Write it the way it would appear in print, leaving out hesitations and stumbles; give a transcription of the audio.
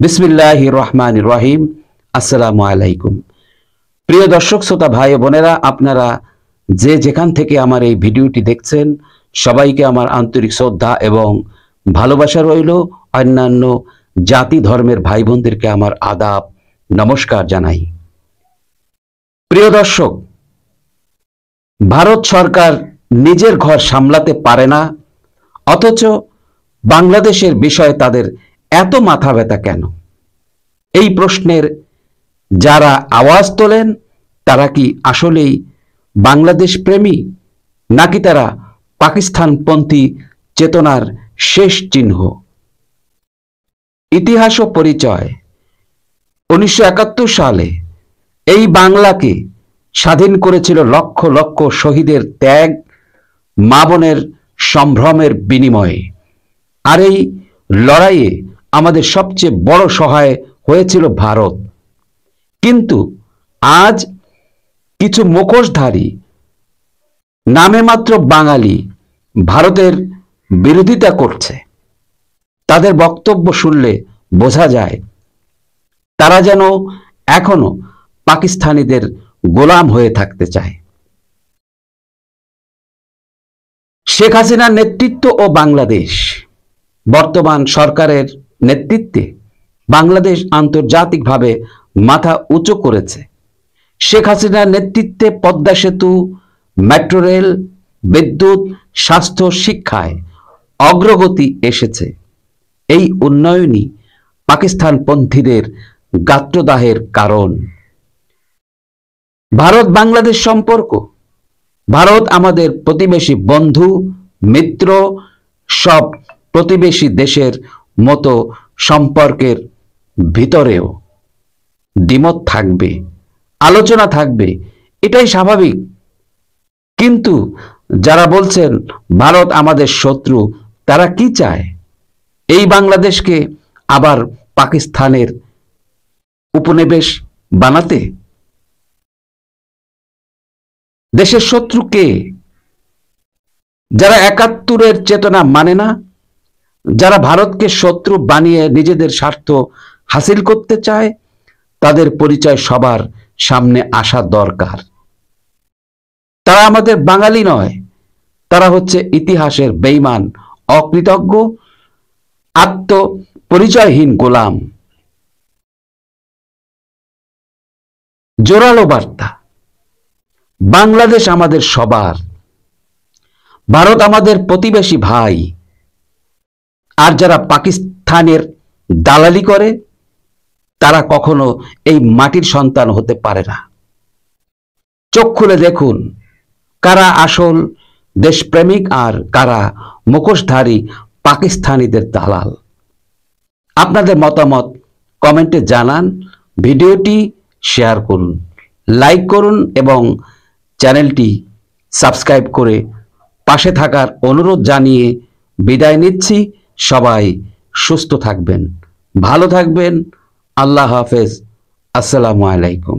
বিসমিল্লাহির রহমানির রহিম। আসসালামু আলাইকুম। প্রিয় দর্শক শ্রোতা ভাই বোনেরা, আপনারা যে যেখান থেকে আমার এই ভিডিওটি দেখছেন, সবাইকে আমার আন্তরিক শ্রদ্ধা এবং ভালোবাসা রইল। অন্যান্য জাতি ধর্মের ভাই বোনদেরকে আমার আদাব, নমস্কার জানাই। প্রিয় দর্শক, ভারত সরকার নিজের ঘর সামলাতে পারে না, অথচ বাংলাদেশের বিষয়ে তাদের এত মাথা ব্যথা কেন? এই প্রশ্নের যারা আওয়াজ তোলেন তারা কি আসলেই বাংলাদেশ প্রেমী, নাকি তারা পাকিস্তানপন্থী চেতনার শেষ চিহ্ন? ইতিহাস ও পরিচয়। 1971 সালে এই বাংলাকে স্বাধীন করেছিল লক্ষ লক্ষ শহীদের ত্যাগ, মা বোনের সম্ভ্রমের বিনিময়ে। আর এই লড়াইয়ে আমাদের সবচেয়ে বড় সহায় হয়েছিল ভারত। কিন্তু আজ কিছু মুখোশধারী, নামে মাত্র বাঙালি, ভারতের বিরোধিতা করছে। তাদের বক্তব্য শুনলে বোঝা যায় তারা যেন এখনো পাকিস্তানিদের গোলাম হয়ে থাকতে চায়। শেখ হাসিনার নেতৃত্ব ও বাংলাদেশ। বর্তমান সরকারের নেতৃত্বে বাংলাদেশ আন্তর্জাতিকভাবে মাথা উঁচু করেছে। শেখ হাসিনার নেতৃত্বে পদ্মা সেতু, মেট্রো রেল, বিদ্যুৎ, স্বাস্থ্য, শিক্ষায় অগ্রগতি এসেছে। এই উন্নয়নই পাকিস্তানপন্থীদের গাত্রদাহের কারণ। ভারত বাংলাদেশ সম্পর্ক। ভারত আমাদের প্রতিবেশী, বন্ধু, মিত্র। সব প্রতিবেশী দেশের মতো সম্পর্কের ভিতরেও দ্বিমত থাকবে, আলোচনা থাকবে, এটাই স্বাভাবিক। কিন্তু যারা বলছেন ভারত আমাদের শত্রু, তারা কি চায়? এই বাংলাদেশকে আবার পাকিস্তানের উপনিবেশ বানাতে? দেশের শত্রু কে? যারা 71-এর চেতনা মানে না, যারা ভারতকে শত্রু বানিয়ে নিজেদের স্বার্থ হাসিল করতে চায়, তাদের পরিচয় সবার সামনে আসা দরকার। তারা আমাদের বাঙালি নয়, তারা হচ্ছে ইতিহাসের বেঈমান, অকৃতজ্ঞ, আত্মপরিচয়হীন গোলাম। জোরালো বার্তা। বাংলাদেশ আমাদের সবার, ভারত আমাদের প্রতিবেশী ভাই। আর যারা পাকিস্তানের দালালি করে, তারা কখনো এই মাটির সন্তান হতে পারে না। চোখ খুলে দেখুন কারা আসল দেশপ্রেমিক আর কারা মুখোশধারী পাকিস্তানিদের দালাল। আপনাদের মতামত কমেন্টে জানান। ভিডিওটি শেয়ার করুন, লাইক করুন এবং চ্যানেলটি সাবস্ক্রাইব করে পাশে থাকার অনুরোধ জানিয়ে বিদায় নিচ্ছি। সবাই সুস্থ থাকবেন, ভালো থাকবেন। আল্লাহ হাফেজ। আসসালামু আলাইকুম।